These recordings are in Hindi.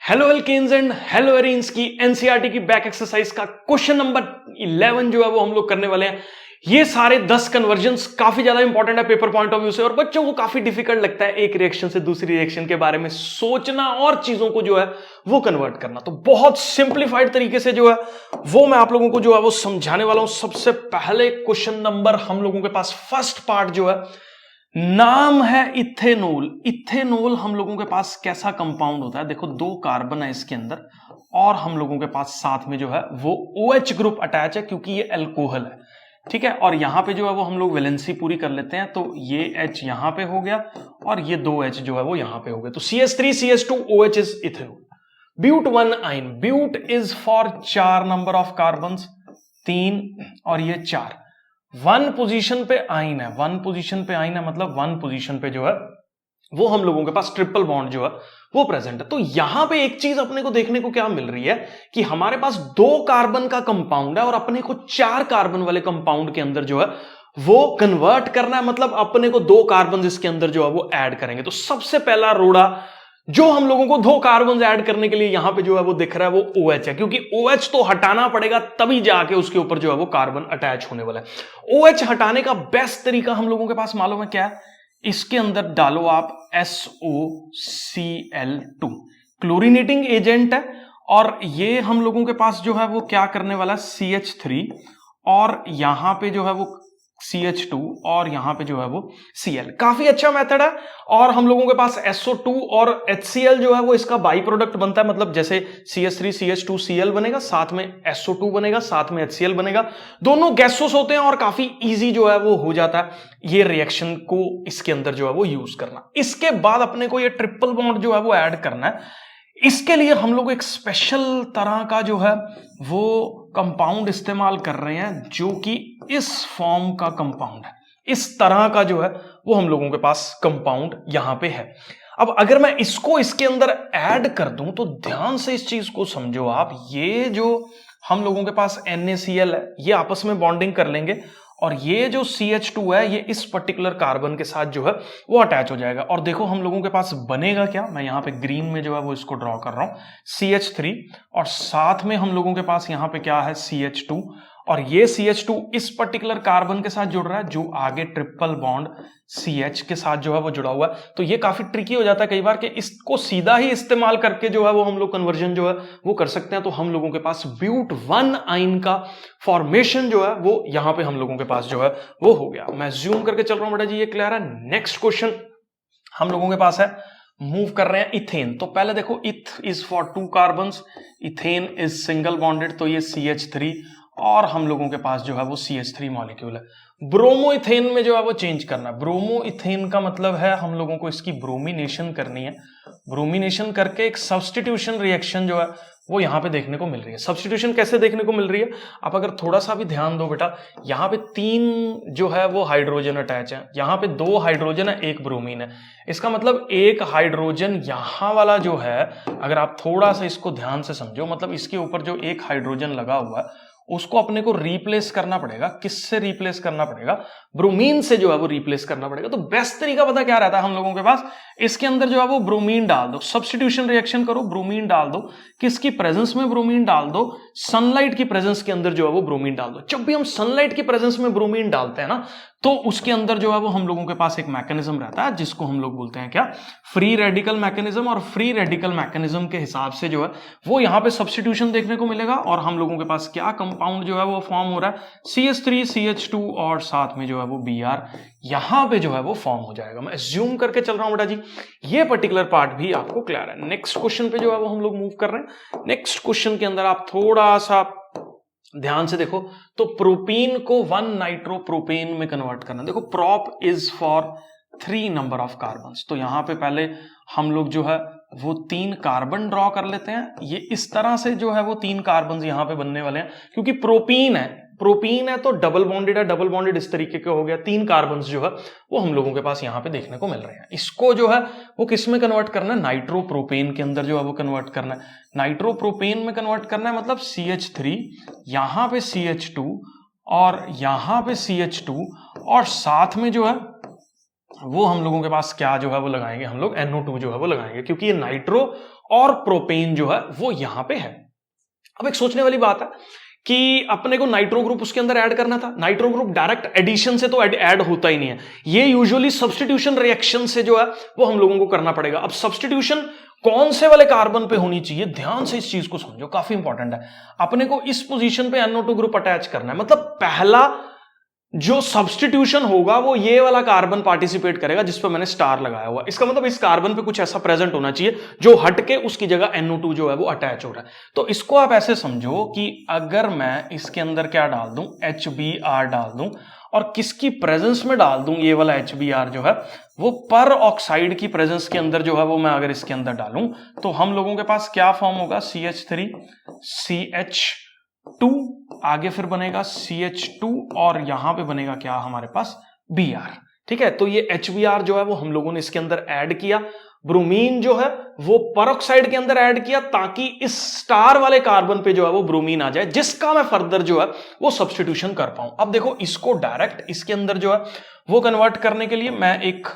Hello alkanes and hello arenes की एनसीईआरटी की बैक एक्सरसाइज का क्वेश्चन नंबर 11 जो है वो हम लोग करने वाले हैं। ये सारे 10 कन्वर्जन्स काफी ज्यादा इंपॉर्टेंट है पेपर पॉइंट ऑफ व्यू से, और बच्चों को काफी डिफिकल्ट लगता है एक रिएक्शन से दूसरी रिएक्शन के बारे में सोचना और चीजों को जो है वो कन्वर्ट करना। तो बहुत सिंप्लीफाइड तरीके से जो है वो मैं आप लोगों को जो है वो समझाने वाला हूं। सबसे पहले क्वेश्चन नंबर हम लोगों के पास फर्स्ट पार्ट जो है, नाम है इथेनॉल। इथेनॉल हम लोगों के पास कैसा कंपाउंड होता है? देखो, 2 कार्बन है इसके अंदर और हम लोगों के पास साथ में जो है वो OH ग्रुप अटैच है क्योंकि ये अल्कोहल है, ठीक है। और यहां पे जो है वो हम लोग वैलेंसी पूरी कर लेते हैं, तो ये H यहां पे हो गया और ये 2H जो है वो यहां पे हो गया, तो CH3CH2 OH is ethanol. But 1 yne, but is for 4 number of carbon, 3 और ये 4। 1 पोजीशन पे आइन है, 1 पोजीशन पे आइन है मतलब 1 पोजीशन पे जो है वो हम लोगों के पास ट्रिपल बॉन्ड जो है वो प्रेजेंट है। तो यहां पे एक चीज अपने को देखने को क्या मिल रही है कि हमारे पास 2 कार्बन का कंपाउंड है और अपने को 4 कार्बन वाले कंपाउंड के अंदर जो है वो कन्वर्ट करना है, मतलब अपने को 2 कार्बन इसके अंदर जो है वो ऐड करेंगे। तो सबसे पहला रोड़ा जो हम लोगों को 2 कार्बन ऐड करने के लिए यहां पे जो है वो दिख रहा है वो OH है, क्योंकि OH तो हटाना पड़ेगा तभी जाके उसके ऊपर जो है वो कार्बन अटैच होने वाला है। OH हटाने का बेस्ट तरीका हम लोगों के पास मालूम है क्या है? इसके अंदर डालो आप SOCl2, क्लोरीनेटिंग एजेंट है, और ये हम लोगों के पास जो है वो क्या करने वाला है CH3, और यहां पे जो है वो CH2 और यहां पे जो है वो Cl। काफी अच्छा मेथड है। और हम लोगों के पास SO2 और HCl जो है वो इसका बाई प्रोडक्ट बनता है, मतलब जैसे CH3CH2Cl बनेगा, साथ में SO2 बनेगा, साथ में HCl बनेगा, दोनों गैसोस होते हैं और काफी इजी जो है वो हो जाता है ये रिएक्शन को इसके अंदर जो है वो यूज करना। इसके बाद अपने को ये ट्रिपल बॉन्ड जो है वो ऐड करना है। इसके लिए हम लोग एक स्पेशल तरह का जो है वो कंपाउंड इस्तेमाल कर रहे हैं, जो कि इस फॉर्म का कंपाउंड है। इस तरह का जो है वो हम लोगों के पास कंपाउंड यहां पे है। अब अगर मैं इसको इसके अंदर ऐड कर दूं तो ध्यान से इस चीज को समझो आप, ये जो हम लोगों के पास NaCl है ये आपस में बॉन्डिंग कर लेंगे, और ये जो CH2 है ये इस पर्टिकुलर कार्बन के साथ जो है वो अटैच हो जाएगा। और देखो हम लोगों के पास बनेगा क्या, मैं यहां पे ग्रीन में जो है वो इसको ड्रॉ कर रहा हूं, CH3, और साथ में हम लोगों के पास यहां पे क्या है CH2, और ये CH2 इस पर्टिकुलर कार्बन के साथ जुड़ रहा है जो आगे ट्रिपल बॉन्ड CH के साथ जो है वो जुड़ा हुआ है। तो ये काफी ट्रिकी हो जाता है कई बार कि इसको सीधा ही इस्तेमाल करके जो है वो हम लोग कन्वर्जन जो है वो कर सकते हैं। तो हम लोगों के पास ब्यूट 1 आइन का फॉर्मेशन जो है वो यहां पे हम लोगों के पास जो है वो हो गया। मैं ज्यूम करके चल रहा हूं बेटा जी, ये क्लियर है। नेक्स्ट क्वेश्चन हम लोगों के पास है, मूव कर रहे हैं इथेन। तो पहले देखो, इथ is for 2 carbon, ethane is single bonded, तो ये CH3 और हम लोगों के पास जो है वो CH3 मॉलिक्यूल है। ब्रोमो इथेन में जो है वो चेंज करना है। ब्रोमो इथेन का मतलब है हम लोगों को इसकी ब्रोमिनेशन करनी है। ब्रोमिनेशन करके एक सब्स्टिट्यूशन रिएक्शन जो है वो यहां पे देखने को मिल रही है। सब्स्टिट्यूशन कैसे देखने को मिल रही है? आप अगर थोड़ा सा भी ध्यान दो बेटा, यहां पे 3 जो है वो हाइड्रोजन अटैच है, यहां पे 2 हाइड्रोजन है, 1 ब्रोमीन है। इसका मतलब एक हाइड्रोजन यहां वाला जो है, अगर आप थोड़ा सा इसको ध्यान से समझो, मतलब इसके ऊपर जो एक हाइड्रोजन लगा हुआ है उसको अपने को रिप्लेस करना पड़ेगा। किससे रिप्लेस करना पड़ेगा? ब्रोमीन से जो है वो रिप्लेस करना पड़ेगा। तो बेस्ट तरीका पता क्या रहता है हम लोगों के पास? इसके अंदर जो है वो ब्रोमीन डाल दो, सब्स्टिट्यूशन रिएक्शन करो, ब्रोमीन डाल दो। किसकी प्रेजेंस में ब्रोमीन डाल दो? सनलाइट की प्रेजेंस के अंदर जो है वो ब्रोमीन डाल दो। जब भी हम सनलाइट की प्रेजेंस में ब्रोमीन डालते हैं ना, तो उसके अंदर जो है वो हम लोगों के पास एक मैकेनिज्म रहता है जिसको हम लोग बोलते हैं क्या? Free radical mechanism. और फ्री रेडिकल मैकेनिज्म के हिसाब से जो है वो यहां पे सब्स्टिट्यूशन देखने को मिलेगा, और हम लोगों के पास क्या कंपाउंड जो है वो फॉर्म हो रहा है? CH3CH2 और साथ में जो है वो Br यहां पे जो है वो फॉर्म हो जाएगा। मैं एज्यूम करके चल रहा हूं बेटा जी, ये पर्टिकुलर पार्ट भी आपको क्लियर है। नेक्स्ट क्वेश्चन पे जो है वो हम लोग मूव कर रहे हैं। नेक्स्ट क्वेश्चन के अंदर आप थोड़ा सा ध्यान से देखो, तो प्रोपीन को 1 नाइट्रोप्रोपेन में कन्वर्ट करना। देखो, prop is for 3 number of carbon, तो यहां पे पहले हम लोग जो है वो 3 कार्बन ड्रॉ कर लेते हैं। ये इस तरह से जो है वो 3 कार्बन यहां पे बनने वाले हैं, क्योंकि प्रोपीन है तो डबल बॉन्डेड है, डबल बॉन्डेड इस तरीके के हो गया। 3 कार्बन जो है वो हम लोगों के पास यहां पे देखने को मिल रहे हैं। इसको जो है वो किस में कन्वर्ट करना है? नाइट्रोप्रोपेन के अंदर जो है वो कन्वर्ट करना है। नाइट्रोप्रोपेन में कन्वर्ट करना है, मतलब CH3, यहां पे CH2 और यहां पे CH2, और साथ में जो है वो हम लोगों के पास क्या जो है वो लगाएंगे? हम लोग NO2 जो है वो लगाएंगे, क्योंकि ये नाइट्रो और प्रोपेन जो है वो यहां पे है। अब एक सोचने वाली बात है कि अपने को नाइट्रो ग्रुप उसके अंदर ऐड करना था। नाइट्रो ग्रुप डायरेक्ट एडिशन से तो ऐड होता ही नहीं है, ये यूजुअली सब्स्टिट्यूशन रिएक्शन से जो है वो हम लोगों को करना पड़ेगा। अब सब्स्टिट्यूशन कौन से वाले कार्बन पे होनी चाहिए, ध्यान से इस चीज को समझो, काफी इंपॉर्टेंट है। अपने को इस पोजीशन पे NO2 ग्रुप अटैच करना है, मतलब पहला जो सब्स्टिट्यूशन होगा वो ये वाला कार्बन पार्टिसिपेट करेगा जिस पर मैंने स्टार लगाया हुआ। इसका मतलब इस कार्बन पे कुछ ऐसा प्रेजेंट होना चाहिए जो हटके उसकी जगह NO2 जो है वो अटैच हो रहा है। तो इसको आप ऐसे समझो कि अगर मैं इसके अंदर क्या डाल दूं, HBr डाल दूं, और किसकी प्रेजेंस में डाल दूं, ये वाला HBr जो है वो पर ऑक्साइड की प्रेजेंस के अंदर जो है वो मैं अगर इसके अंदर डालूं तो हम लोगों के पास क्या फॉर्म होगा, CH3 CH2, आगे फिर बनेगा CH2 और यहां पे बनेगा क्या हमारे पास Br। ठीक है, तो ये HBr जो है वो हम लोगों ने इसके अंदर ऐड किया, ब्रोमीन जो है वो परऑक्साइड के अंदर ऐड किया ताकि इस स्टार वाले कार्बन पे जो है वो ब्रोमीन आ जाए, जिसका मैं फर्दर जो है वो सब्स्टिट्यूशन कर पाऊं। अब देखो इसको डायरेक्ट इसके अंदर जो है वो कन्वर्ट करने के लिए मैं एक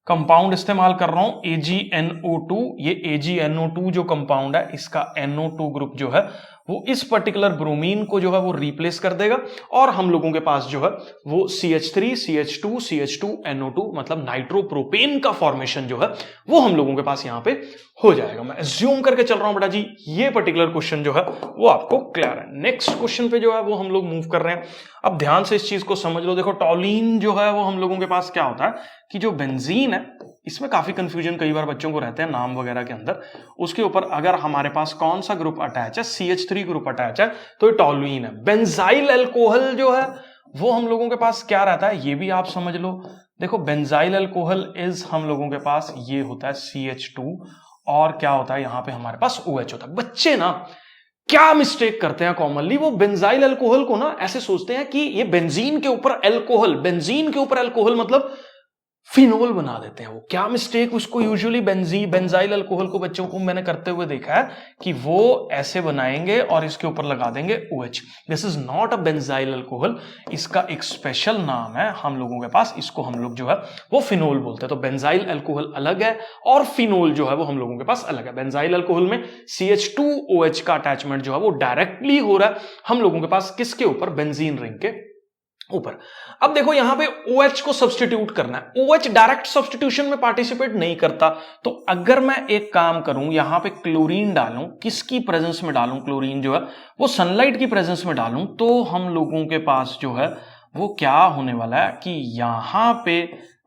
कंपाउंड इस्तेमाल कर रहा हूं AgNO2। ये AgNO2 जो कंपाउंड है इसका NO2 ग्रुप जो है वो इस पर्टिकुलर ब्रोमीन को जो है वो रिप्लेस कर देगा और हम लोगों के पास जो है वो CH3 CH2 CH2 NO2 मतलब नाइट्रोप्रोपेन का फॉर्मेशन जो है वो हम लोगों के पास यहां पे हो जाएगा। मैं एज्यूम करके चल रहा हूं बेटा जी, ये पर्टिकुलर क्वेश्चन जो है वो आपको क्लियर है। नेक्स्ट क्वेश्चन पे जो है वो हम लोग मूव कर रहे हैं। अब ध्यान से इस चीज को समझ लो। देखो टॉलीन जो है वो हम लोगों के पास क्या होता है कि जो बेंजीन है इसमें काफी कंफ्यूजन कई बार बच्चों को रहते हैं नाम वगैरह के अंदर, उसके ऊपर अगर हमारे पास कौन सा ग्रुप अटैच है, CH3 ग्रुप अटैच है तो ये टॉलुइन है। बेंजाइल अल्कोहल जो है वो हम लोगों के पास क्या रहता है ये भी आप समझ लो। देखो बेंजाइल अल्कोहल इज हम लोगों के पास ये होता है CH2 और क्या होता है यहां पे हमारे पास OH होता है। बच्चे ना क्या मिस्टेक करते हैं कॉमनली, वो बेंजाइल अल्कोहल को ना ऐसे सोचते हैं कि ये बेंजीन के ऊपर अल्कोहल, बेंजीन के ऊपर अल्कोहल मतलब फिनोल बना देते हैं। वो क्या मिस्टेक उसको यूजुअली बेंजाइल अल्कोहल को बच्चों को मैंने करते हुए देखा है कि वो ऐसे बनाएंगे और इसके ऊपर लगा देंगे OH। This is not a benzyl alcohol, इसका एक स्पेशल नाम है हम लोगों के पास, इसको हम लोग जो है वो फिनोल बोलते हैं। तो बेंजाइल अल्कोहल अलग है और फिनोल जो है वो हम लोगों के पास अलग है। बेंजाइल अल्कोहल में CH2OH का अटैचमेंट जो है वो डायरेक्टली हो रहा है हम लोगों के पास किसके ऊपर, बेंजीन रिंग के ऊपर। अब देखो यहां पे OH को सब्स्टिट्यूट करना है, OH डायरेक्ट सब्स्टिट्यूशन में पार्टिसिपेट नहीं करता, तो अगर मैं एक काम करूं यहां पे क्लोरीन डालूं, किसकी प्रेजेंस में डालूं, क्लोरीन जो है वो सनलाइट की प्रेजेंस में डालूं, तो हम लोगों के पास जो है वो क्या होने वाला है कि यहां पे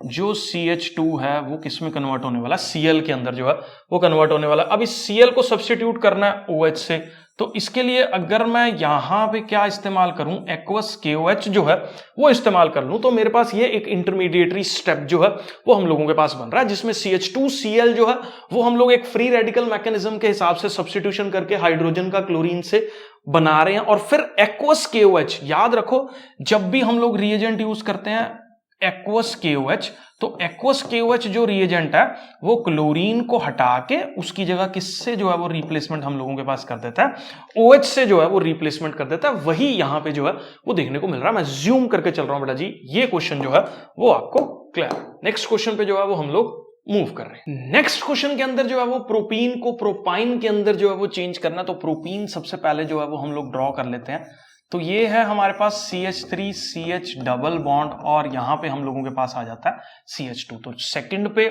जो CH2 है वो किस में कन्वर्ट होने वाला है, Cl के अंदर जो है वो कन्वर्ट होने वाला है। अब इस Cl को सब्स्टिट्यूट करना है OH से, तो इसके लिए अगर मैं यहां पे क्या इस्तेमाल करूं, एक्वस KOH जो है वो इस्तेमाल कर लूं, तो मेरे पास ये एक इंटरमीडिएटरी स्टेप जो है वो हम लोगों के पास बन रहा है, जिसमें CH2Cl जो है वो हम लोग एक फ्री रेडिकल मैकेनिज्म के हिसाब से सब्स्टिट्यूशन करके हाइड्रोजन का क्लोरीन से बना रहे हैं। और फिर एक्वस KOH, याद रखो जब भी हम लोग रिएजेंट यूज करते हैं एक्वस KOH, तो एक्वस KOH जो रिएजेंट है वो क्लोरीन को हटा के उसकी जगह किससे जो है वो रिप्लेसमेंट हम लोगों के पास कर देता है, OH से जो है वो रिप्लेसमेंट कर देता है। वही यहां पे जो है वो देखने को मिल रहा है। मैं ज्यूम करके चल रहा हूं बेटा जी, ये क्वेश्चन जो है वो आपको क्लियर। नेक्स्ट क्वेश्चन पे जो है वो हम लोग मूव कर रहे हैं। नेक्स्ट क्वेश्चन के अंदर जो है वो प्रोपीन को प्रोपाइन के अंदर जो है वो चेंज करना, तो प्रोपीन सबसे पहले जो है वो हम लोग ड्रॉ कर लेते हैं। तो ये है हमारे पास CH3 CH डबल बॉन्ड और यहां पे हम लोगों के पास आ जाता है CH2। तो सेकंड पे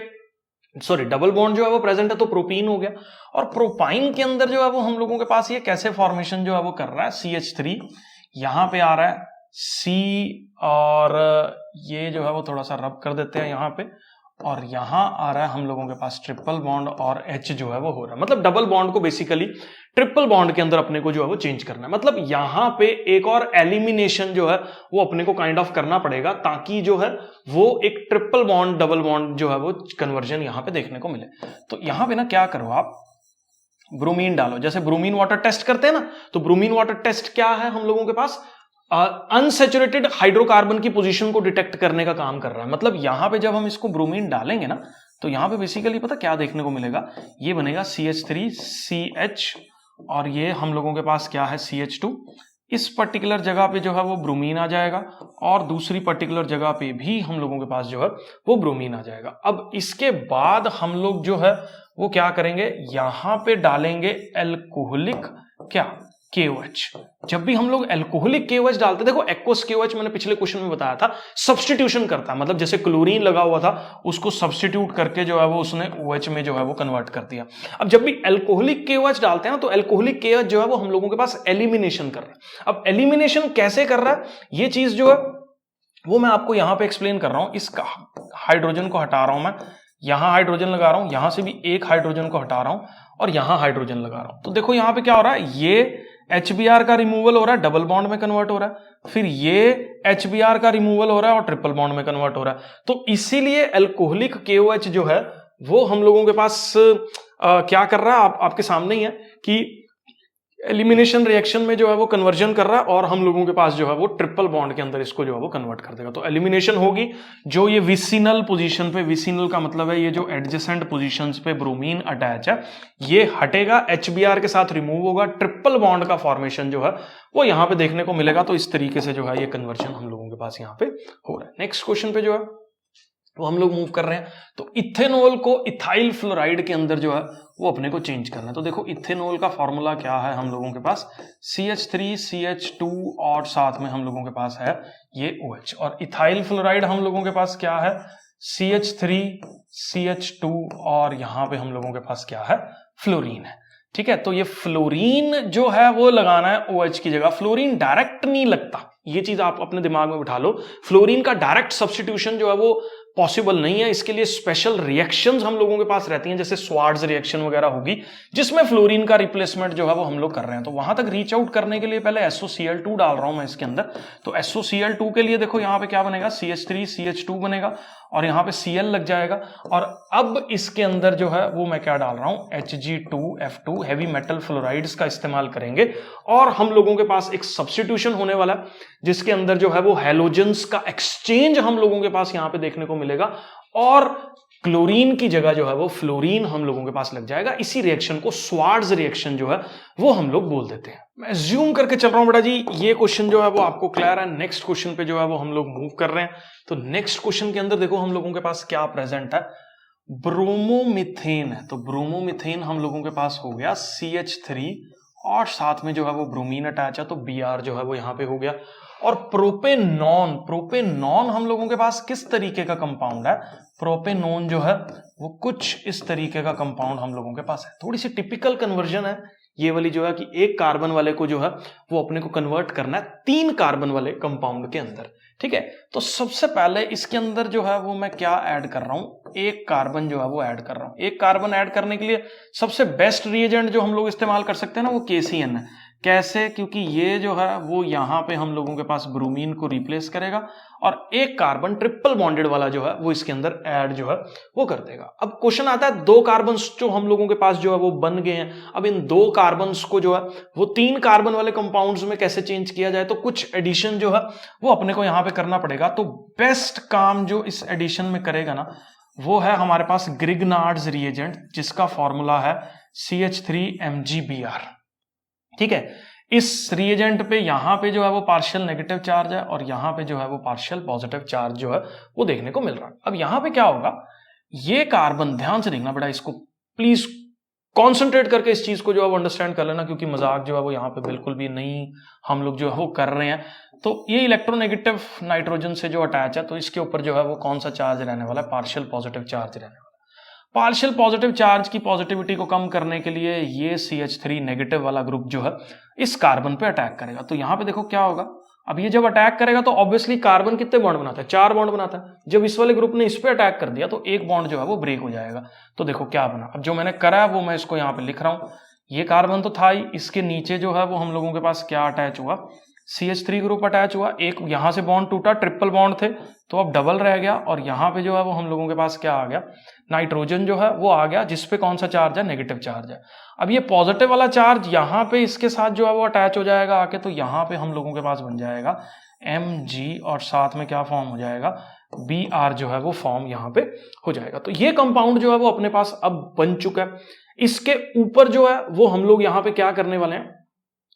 डबल बॉन्ड जो है वो प्रेजेंट है तो प्रोपीन हो गया। और प्रोपाइन के अंदर जो है वो हम लोगों के पास ये कैसे फॉर्मेशन जो है वो कर रहा है, CH3 यहां पे आ रहा है C और ये जो है वो थोड़ा सा रब कर देते हैं यहां पे, और यहां आ रहा है हम लोगों के पास ट्रिपल बॉन्ड और H जो है वो हो रहा है। मतलब डबल बॉन्ड को बेसिकली ट्रिपल बॉन्ड के अंदर अपने को जो है वो चेंज करना है। मतलब यहां पे एक और एलिमिनेशन जो है वो अपने को काइंड ऑफ करना पड़ेगा ताकि जो है वो एक ट्रिपल बॉन्ड डबल बॉन्ड जो है वो कन्वर्जन यहां पे देखने को मिले। तो यहां पे ना क्या करो आप, ब्रोमीन डालो, जैसे ब्रोमीन वाटर टेस्ट करते हैं ना, तो ब्रोमीन वाटर टेस्ट क्या है हम लोगों के पास, अनसैचुरेटेड हाइड्रोकार्बन की पोजीशन को डिटेक्ट करने का काम कर रहा है। मतलब यहां पे जब हम इसको ब्रोमीन डालेंगे ना तो यहां पे बेसिकली पता क्या देखने को मिलेगा, ये बनेगा CH3CH और ये हम लोगों के पास क्या है CH2। इस पर्टिकुलर जगह पे जो है वो ब्रोमीन आ जाएगा और दूसरी पर्टिकुलर जगह पे भी हम लोगों के पास जो है वो ब्रोमीन आ जाएगा। अब इसके बाद हम लोग जो है वो क्या करेंगे, यहां पे डालेंगे एल्कोहलिक क्या KOH। जब भी हम लोग एल्कोहलिक KOH डालते, देखो एक्वस KOH मैंने पिछले क्वेश्चन में बताया था सब्स्टिट्यूशन करता है, मतलब जैसे क्लोरीन लगा हुआ था उसको सब्स्टिट्यूट करके जो है वो उसने OH में जो है वो कन्वर्ट कर दिया। अब जब भी एल्कोहलिक KOH डालते हैं ना तो एल्कोहलिक KOH जो है वो हम लोगों के पास एलिमिनेशन कर रहा है। अब एलिमिनेशन कैसे कर रहा है, ये चीज जो है वो मैं आपको यहां पर एक्सप्लेन कर रहा हूं। इसका हाइड्रोजन को हटा रहा हूं मैं, यहां हाइड्रोजन लगा रहा हूं, यहां से भी एक हाइड्रोजन को हटा रहा हूं और यहां हाइड्रोजन लगा रहा हूं। तो देखो यहां पे क्या हो रहा है, ये HBr का रिमूवल हो रहा है, डबल बॉन्ड में कन्वर्ट हो रहा है, फिर ये HBr का रिमूवल हो रहा है और ट्रिपल बॉन्ड में कन्वर्ट हो रहा है। तो इसीलिए एल्कोहलिक KOH जो है वो हम लोगों के पास क्या कर रहा है, आपके सामने ही है कि एलिमिनेशन रिएक्शन में जो है वो कन्वर्जन कर रहा है और हम लोगों के पास जो है वो ट्रिपल बॉन्ड के अंदर इसको जो है वो कन्वर्ट कर देगा। तो एलिमिनेशन होगी, जो ये विसिनल पोजीशन पे, विसिनल का मतलब है ये जो एडजेसेंट पोजीशंस पे ब्रोमीन अटैच है ये हटेगा, HBr के साथ रिमूव होगा, ट्रिपल बॉन्ड का फॉर्मेशन जो है वो यहां पे देखने को मिलेगा। तो इस तरीके से जो है ये कन्वर्जन हम लोगों के पास यहाँ पे हो रहा है। नेक्स्ट क्वेश्चन पे जो है वो हम लोग मूव कर रहे हैं। तो इथेनॉल को इथाइल फ्लोराइड के अंदर जो है वो अपने को चेंज करना है। तो देखो इथेनॉल का फॉर्मूला क्या है हम लोगों के पास, CH3CH2 और साथ में हम लोगों के पास है ये OH। और इथाइल फ्लोराइड हम लोगों के पास क्या है, CH3CH2 और यहां पे हम लोगों के पास क्या है, फ्लोरीन है। ठीक है, तो ये फ्लोरीन जो है वो लगाना है OH की जगह। फ्लोरीन डायरेक्ट नहीं लगता, ये चीज आप अपने दिमाग में बिठा लो। फ्लोरीन का डायरेक्ट सब्स्टिट्यूशन जो है वो पॉसिबल नहीं है, इसके लिए स्पेशल रिएक्शंस हम लोगों के पास रहती हैं, जैसे स्वार्ट्ज रिएक्शन वगैरह होगी जिसमें फ्लोरीन का रिप्लेसमेंट जो है वो हम लोग कर रहे हैं। तो वहां तक रीच आउट करने के लिए पहले SOCl2 डाल रहा हूं मैं इसके अंदर। तो SOCl2 के लिए देखो यहां पे क्या बनेगा, CH3CH2 बनेगा और यहां पे Cl लग जाएगा। और अब इसके अंदर जो है वो मैं क्या डाल रहा हूं, Hg2F2 हैवी मेटल फ्लोराइड्स का इस्तेमाल करेंगे और हम लोगों के पास एक सब्स्टिट्यूशन होने वाला है जिसके अंदर जो है वो हैलोजेंस का एक्सचेंज हम लोगों के पास यहां पे देखने को मिलेगा और क्लोरीन की जगह जो है वो फ्लोरीन हम लोगों के पास लग जाएगा। इसी रिएक्शन को स्वार्ट्ज रिएक्शन जो है वो हम लोग बोल देते हैं। मैं ज्यूम करके चल रहा हूं बेटा जी, ये क्वेश्चन जो है वो आपको क्लियर है। नेक्स्ट क्वेश्चन पे जो है वो हम लोग मूव कर रहे हैं। तो नेक्स्ट क्वेश्चन के अंदर देखो हम लोगों के पास क्या प्रेजेंट है, ब्रोमोमिथेन है। तो ब्रोमोमिथेन हम लोगों के पास हो गया CH3 और साथ में जो है वो ब्रोमीन अटैच है तो Br जो है वो यहां पे हो गया। और प्रोपेनॉन, प्रोपेनॉन हम लोगों के पास किस तरीके का कंपाउंड है, प्रोपेनॉन जो है वो कुछ इस तरीके का कंपाउंड हम लोगों के पास है। थोड़ी सी टिपिकल कन्वर्जन है ये वाली जो है कि एक कार्बन वाले को जो है वो अपने को कन्वर्ट करना है 3 कार्बन वाले कंपाउंड के अंदर। ठीक है, तो सबसे पहले इसके अंदर जो है वो मैं क्या ऐड कर रहा हूं, एक कार्बन जो है वो ऐड कर रहा हूं। एक कार्बन ऐड करने के लिए सबसे बेस्ट रिएजेंट जो हम लोग इस्तेमाल कर सकते हैं ना वो KCN है। कैसे, क्योंकि ये जो है वो यहां पे हम लोगों के पास ब्रोमीन को रिप्लेस करेगा और एक कार्बन ट्रिपल बॉन्डेड वाला जो है वो इसके अंदर ऐड जो है वो कर देगा। अब क्वेश्चन आता है 2 कार्बन्स जो हम लोगों के पास जो है वो बन गए हैं, अब इन 2 कार्बन्स को जो है वो 3 कार्बन वाले कंपाउंड्स में कैसे चेंज किया जाए, तो कुछ एडिशन जो है वो अपने को यहां पे करना पड़ेगा। तो बेस्ट काम जो इस एडिशन में करेगा ना वो है हमारे पास ग्रिग्नार्ड्स रिएजेंट जिसका फॉर्मूला है CH3MgBr। ठीक है, इस रिएजेंट पे यहां पे जो है वो पार्शियल नेगेटिव चार्ज है और यहां पे जो है वो पार्शियल पॉजिटिव चार्ज जो है वो देखने को मिल रहा है। अब यहां पे क्या होगा, ये कार्बन, ध्यान से देखना बेटा, इसको प्लीज कॉन्सेंट्रेट करके इस चीज को जो है वो अंडरस्टैंड कर लेना, क्योंकि मजाक जो है वो यहाँ पे बिल्कुल भी नहीं हम लोग जो है वो कर रहे हैं। तो ये इलेक्ट्रोनेगेटिव नाइट्रोजन से जो अटैच है तो इसके ऊपर जो है वो कौन सा चार्ज रहने वाला है, पार्शियल पॉजिटिव चार्ज रहने वाला है। पार्शियल पॉजिटिव चार्ज की पॉजिटिविटी को कम करने के लिए ये CH3 नेगेटिव वाला ग्रुप जो है इस कार्बन पे अटैक करेगा। तो यहां पे देखो क्या होगा, अब ये जब अटैक करेगा तो ऑब्वियसली कार्बन कितने बॉन्ड बनाता है, 4 बॉन्ड बनाता है। जब इस वाले ग्रुप ने इस पे अटैक कर दिया तो एक बॉन्ड जो है वो ब्रेक हो जाएगा। तो देखो क्या बना, अब जो मैंने करा है वो मैं इसको यहाँ पे लिख रहा हूं। ये कार्बन तो था ही, इसके नीचे जो है वो हम लोगों के पास क्या अटैच हुआ, CH3 ग्रुप अटैच हुआ। एक यहां से बॉन्ड टूटा, ट्रिपल बॉन्ड थे तो अब डबल रह गया और यहां पे जो है वो हम लोगों के पास क्या आ गया, नाइट्रोजन जो है वो आ गया जिसपे कौन सा चार्ज है, नेगेटिव चार्ज है। अब ये पॉजिटिव वाला चार्ज यहां पे इसके साथ जो है वो अटैच हो जाएगा आके, तो यहां पे हम लोगों के पास बन जाएगा Mg और साथ में क्या फॉर्म हो जाएगा, Br जो है वो फॉर्म यहां पे हो जाएगा। तो ये कंपाउंड जो है वो अपने पास अब बन चुका है। इसके ऊपर जो है वो हम लोग यहां पे क्या करने वाले हैं,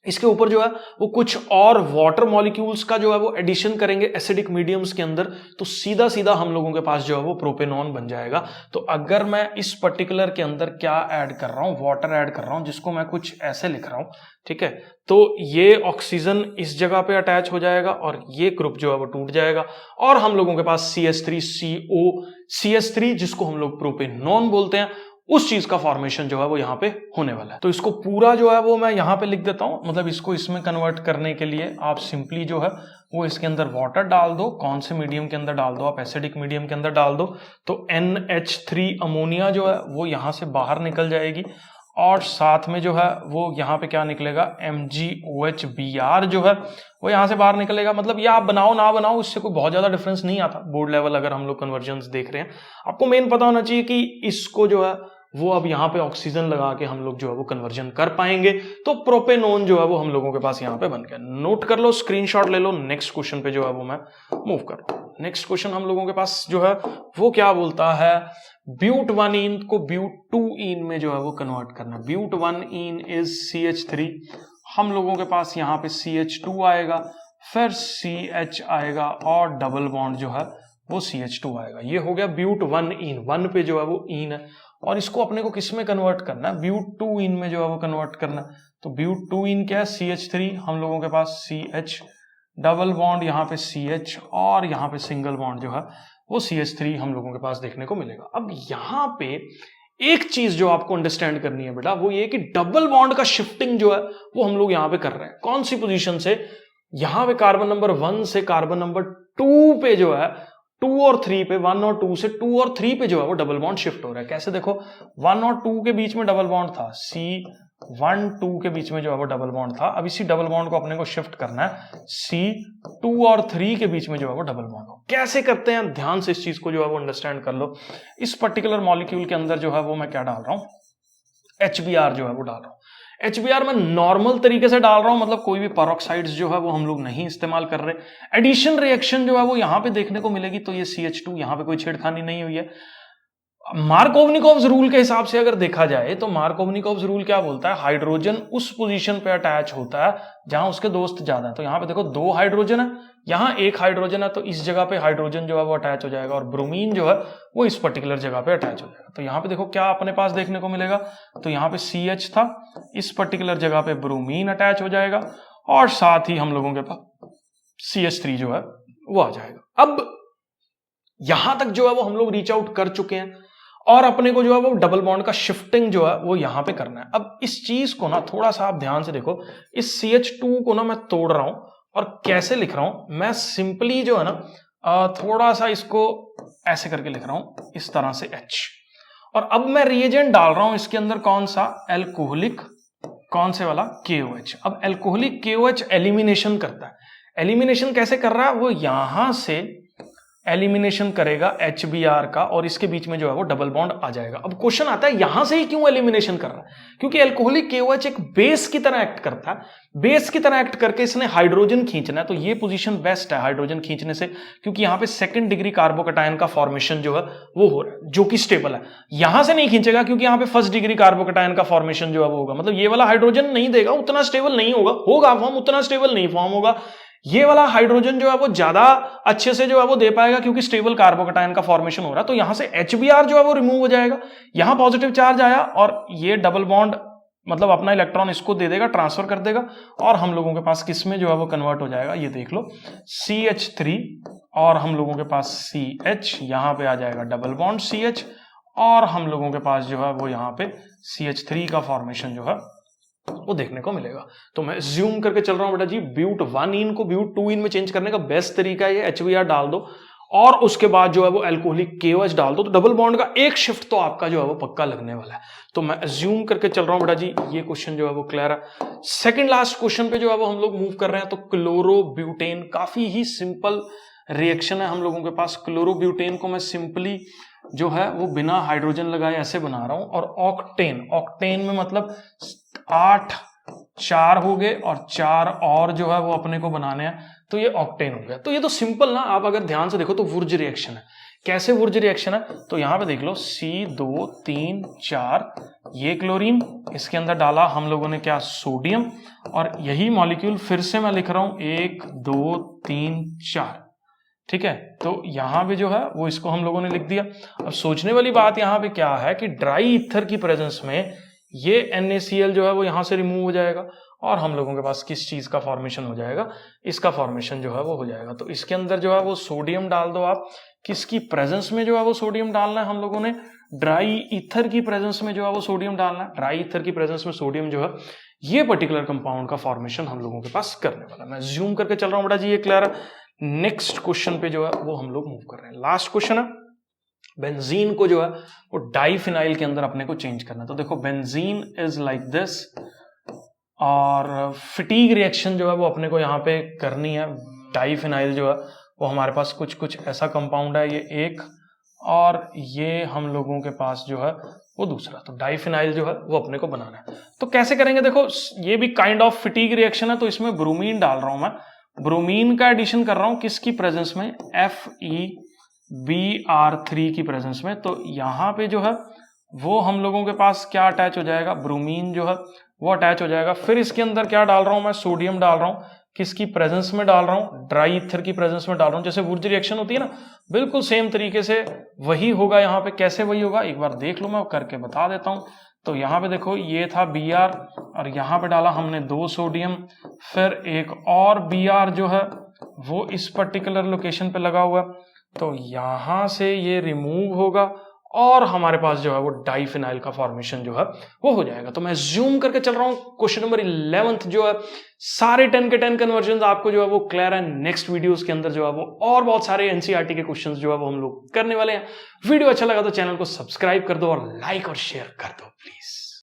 इसके ऊपर जो है वो कुछ और वाटर मॉलिक्यूल्स का जो है वो एडिशन करेंगे एसिडिक मीडियम्स के अंदर, तो सीधा सीधा हम लोगों के पास जो है वो प्रोपेनॉन बन जाएगा। तो अगर मैं इस पर्टिकुलर के अंदर क्या ऐड कर रहा हूं, वाटर ऐड कर रहा हूं, जिसको मैं कुछ ऐसे लिख रहा हूं, ठीक है, तो ये ऑक्सीजन इस जगह पे अटैच हो जाएगा और ये ग्रुप जो है वो टूट जाएगा और हम लोगों के पास CH3CO, जिसको हम लोग प्रोपेनॉन बोलते हैं, उस चीज का फॉर्मेशन जो है वो यहां पे होने वाला है। तो इसको पूरा जो है वो मैं यहां पे लिख देता हूं, मतलब इसको इसमें कन्वर्ट करने के लिए आप सिंपली जो है वो इसके अंदर वाटर डाल दो, कौन से मीडियम के अंदर डाल दो, आप एसिडिक मीडियम के अंदर डाल दो, तो NH3 अमोनिया जो है वो यहां से बाहर निकल जाएगी और साथ में जो है वो यहाँ पे क्या निकलेगा, MgOH जो है वो यहाँ से बाहर निकलेगा। मतलब ये आप बनाओ ना बनाओ, इससे कोई बहुत ज्यादा डिफरेंस नहीं आता बोर्ड लेवल अगर हम लोग कन्वर्जन्स देख रहे हैं। आपको मेन पता होना चाहिए कि इसको जो है वो अब यहाँ पे ऑक्सीजन लगा के हम लोग जो है वो कन्वर्जन कर पाएंगे। तो प्रोपेनॉन जो है वो हम लोगों के पास यहाँ पे बन गया। नोट कर लो, स्क्रीनशॉट ले लो, नेक्स्ट क्वेश्चन पे जो है वो मैं मूव कर रहा हूँ। नेक्स्ट क्वेश्चन हम लोगों के पास जो है वो क्या बोलता है, ब्यूट-1-ईन को ब्यूट-2-ईन में जो है वो कन्वर्ट करना। ब्यूट-1-ईन इज CH3, हम लोगों के पास यहाँ पे CH2 आएगा, फिर CH आएगा और डबल बॉन्ड जो है वो CH2 आएगा। ये हो गया ब्यूट-1-ईन, 1 पे जो है वो ईन है और इसको अपने को किस में कन्वर्ट करना है, ब्यूट-2-ईन में जो है वो कन्वर्ट करना है। तो ब्यूट-2-ईन क्या है, CH3, हम लोगों के पास CH, डबल बॉन्ड यहाँ पे CH और यहाँ पे सिंगल बॉन्ड जो है वो CH3 हम लोगों के पास देखने को मिलेगा। अब यहाँ पे एक चीज जो आपको अंडरस्टैंड करनी है बेटा, वो ये कि डबल बॉन्ड का शिफ्टिंग जो है वो हम लोग यहाँ पे कर रहे हैं। कौन सी पोजीशन से, यहाँ पे कार्बन नंबर 1 से कार्बन नंबर 2 पे जो है 2 और 3 पे, 1 और 2 से 2 और 3 पे जो है वो डबल बॉन्ड शिफ्ट हो रहा है। कैसे, देखो 1 और 2 के बीच में डबल बॉन्ड था, C1-2 के बीच में जो है वो डबल बॉन्ड था। अब इसी डबल बॉन्ड को अपने को शिफ्ट करना है C2 और 3 के बीच में जो है वो डबल बॉन्ड हो। कैसे करते हैं, ध्यान से इस चीज को जो है वो अंडरस्टैंड कर लो। इस पर्टिकुलर मॉलिक्यूल के अंदर जो है वो मैं क्या डाल रहा हूं, HBr जो है वो डाल रहा हूं। HBr मैं नॉर्मल तरीके से डाल रहा हूं, मतलब कोई भी पेरोक्साइड्स जो है वो हम लोग नहीं इस्तेमाल कर रहे। एडिशन रिएक्शन जो है वो यहां पे देखने को मिलेगी, तो ये CH2, यहां पे कोई छेड़खानी नहीं हुई है। मार्कोवनिकोव्स रूल के हिसाब से अगर देखा जाए तो मार्कोवनिकोव्स रूल क्या बोलता है, हाइड्रोजन उस पोजीशन पे अटैच होता है जहां उसके दोस्त ज्यादा है। तो यहां पे देखो 2 हाइड्रोजन है, यहां 1 हाइड्रोजन है, तो इस जगह पे हाइड्रोजन जो है वो अटैच हो जाएगा और ब्रोमीन जो है वो इस पर्टिकुलर जगह पे अटैच हो जाएगा। तो यहां पे देखो क्या अपने पास देखने को मिलेगा, तो यहां पे CH था, इस पर्टिकुलर जगह पे ब्रोमीन अटैच हो जाएगा और साथ ही हम लोगों के पास CH3 जो है वो आ जाएगा। अब यहां तक जो है वो हम लोग रीच आउट कर चुके हैं और अपने को जो है वो डबल बॉन्ड का शिफ्टिंग जो है वो यहां पे करना है। अब इस चीज को ना थोड़ा सा आप ध्यान से देखो, इस CH2 को ना मैं तोड़ रहा हूं और कैसे लिख रहा हूं, मैं सिंपली जो है ना थोड़ा सा इसको ऐसे करके लिख रहा हूं, इस तरह से H, और अब मैं रिएजेंट डाल रहा हूं इसके अंदर, कौन सा, एल्कोहलिक, कौन से वाला, KOH। अब एल्कोहलिक KOH एलिमिनेशन करता है। एलिमिनेशन कैसे कर रहा है, वो यहां से एलिमिनेशन करेगा HBr का और इसके बीच में जो है वो डबल बॉन्ड आ जाएगा। अब क्वेश्चन आता है यहां से ही क्यों एलिमिनेशन कर रहा है, क्योंकि एल्कोहलिक KOH एक बेस की तरह एक्ट करता है, बेस की तरह एक्ट करके इसने हाइड्रोजन खींचना है। तो ये पोजीशन बेस्ट है हाइड्रोजन खींचने से, क्योंकि यहां पे सेकंड डिग्री कार्बोकैटायन का फॉर्मेशन जो है वो हो रहा है, जो कि स्टेबल है। यहां से नहीं खींचेगा क्योंकि यहां पे फर्स्ट डिग्री कार्बोकैटायन का फॉर्मेशन जो है वो होगा, मतलब ये वाला हाइड्रोजन नहीं देगा, उतना स्टेबल नहीं होगा फॉर्म, उतना स्टेबल नहीं फॉर्म होगा। ये वाला हाइड्रोजन जो है वो ज्यादा अच्छे से जो है वो दे पाएगा क्योंकि स्टेबल कार्बोकैटायन का फॉर्मेशन हो रहा है। तो यहां से HBr जो है वो रिमूव हो जाएगा, यहां पॉजिटिव चार्ज आया और ये डबल बॉन्ड मतलब अपना इलेक्ट्रॉन इसको दे देगा, ट्रांसफर कर देगा और हम लोगों के पास किस में जो है वो कन्वर्ट हो जाएगा, ये देख लो CH3 और हम लोगों के पास CH, यहां पे आ जाएगा डबल बॉन्ड CH और हम लोगों के पास जो है वो यहां पे CH3 का फॉर्मेशन जो है वो देखने को मिलेगा। तो मैं ज्यूम करके चल रहा हूं बेटा जी, ब्यूट-1-ईन को ब्यूट-2-ईन में चेंज करने का बेस्ट तरीका है ये, HBr डाल दो और उसके बाद जो है वो एल्कोहलिक KOH डाल दो, तो डबल बॉन्ड का एक शिफ्ट तो आपका जो है वो पक्का लगने वाला है। तो मैं ज्यूम करके चल रहा हूं बेटा जी, ये क्वेश्चन जो है वो क्लियर है। सेकंड लास्ट क्वेश्चन पे जो है वो हम लोग मूव कर रहे हैं। तो क्लोरोब्यूटेन, काफी ही सिंपल रिएक्शन है हम लोगों के पास। क्लोरोब्यूटेन को मैं सिंपली जो है वो बिना हाइड्रोजन लगाए ऐसे बना रहा हूं और ऑक्टेन में मतलब 8 4 हो गए और 4 और जो है वो अपने को बनाने हैं, तो ये ऑक्टेन हो गया। तो ये तो सिंपल ना, आप अगर ध्यान से देखो तो वुर्ज रिएक्शन है। कैसे वुर्ज रिएक्शन है, तो यहां पे देख लो C2 3 4 ये क्लोरीन, इसके अंदर डाला हम लोगों ने क्या, सोडियम, और यही मॉलिक्यूल फिर से मैं लिख रहा हूं 1 2 3 4, ठीक है। तो यहां पे जो है वो इसको हम लोगों ने लिख दिया। अब सोचने वाली बात यहां पे क्या है कि ड्राई ईथर की प्रेजेंस में ये NaCl जो है वो यहां से रिमूव हो जाएगा और हम लोगों के पास किस चीज का फॉर्मेशन हो जाएगा, इसका फॉर्मेशन जो है वो हो जाएगा। तो इसके अंदर जो है वो सोडियम डाल दो आप, किसकी प्रेजेंस में जो है वो सोडियम डालना है हम लोगों ने, ड्राई ईथर की प्रेजेंस में जो है वो सोडियम डालना है। ड्राई ईथर की प्रेजेंस में सोडियम जो है ये पर्टिकुलर कंपाउंड का फॉर्मेशन हम लोगों के पास करने वाला। मैं जूम करके चल रहा हूं बेटा जी, ये क्लियर है। नेक्स्ट क्वेश्चन पे जो है वो हम लोग मूव कर रहे हैं। लास्ट क्वेश्चन है, बेंजीन को जो है वो डाइफिनाइल के अंदर अपने को चेंज करना है। तो देखो बेंजीन इज लाइक दिस, और फिटीग रिएक्शन जो है वो अपने को यहाँ पे करनी है। डाइफिनाइल जो है वो हमारे पास कुछ कुछ ऐसा कंपाउंड है, ये एक और ये हम लोगों के पास जो है वो दूसरा। तो डाइफिनाइल जो है वो अपने को बनाना है। तो कैसे करेंगे, देखो ये भी काइंड ऑफ फिटीग रिएक्शन है, तो इसमें ब्रोमीन डाल रहा हूं मैं, ब्रोमीन का एडिशन कर रहा हूं किसकी प्रेजेंस में, FeBr3 की प्रेजेंस में। तो यहां पे जो है वो हम लोगों के पास क्या अटैच हो जाएगा, ब्रोमीन जो है वो अटैच हो जाएगा। फिर इसके अंदर क्या डाल रहा हूं मैं, सोडियम डाल रहा हूं, किसकी प्रेजेंस में डाल रहा हूं, ड्राई ईथर की प्रेजेंस में डाल रहा हूं। जैसे वुर्ज रिएक्शन होती है ना, बिल्कुल सेम तरीके से वही होगा यहाँ पे। कैसे वही होगा एक बार देख लो, मैं करके बता देता हूं। तो यहाँ पे देखो ये था Br और यहाँ पे डाला हमने 2 सोडियम, फिर एक और Br जो है वो इस पर्टिकुलर लोकेशन पे लगा हुआ, तो यहां से ये रिमूव होगा और हमारे पास जो है वो डाइफिनाइल का फॉर्मेशन जो है वो हो जाएगा। तो मैं जूम करके चल रहा हूं, क्वेश्चन नंबर 11 जो है सारे 10 के 10 कन्वर्जन आपको जो है वो क्लियर है। नेक्स्ट वीडियोस के अंदर जो है वो और बहुत सारे एनसीईआरटी के क्वेश्चंस जो है वो हम लोग करने वाले हैं। वीडियो अच्छा लगा तो चैनल को सब्सक्राइब कर दो और लाइक और शेयर कर दो प्लीज।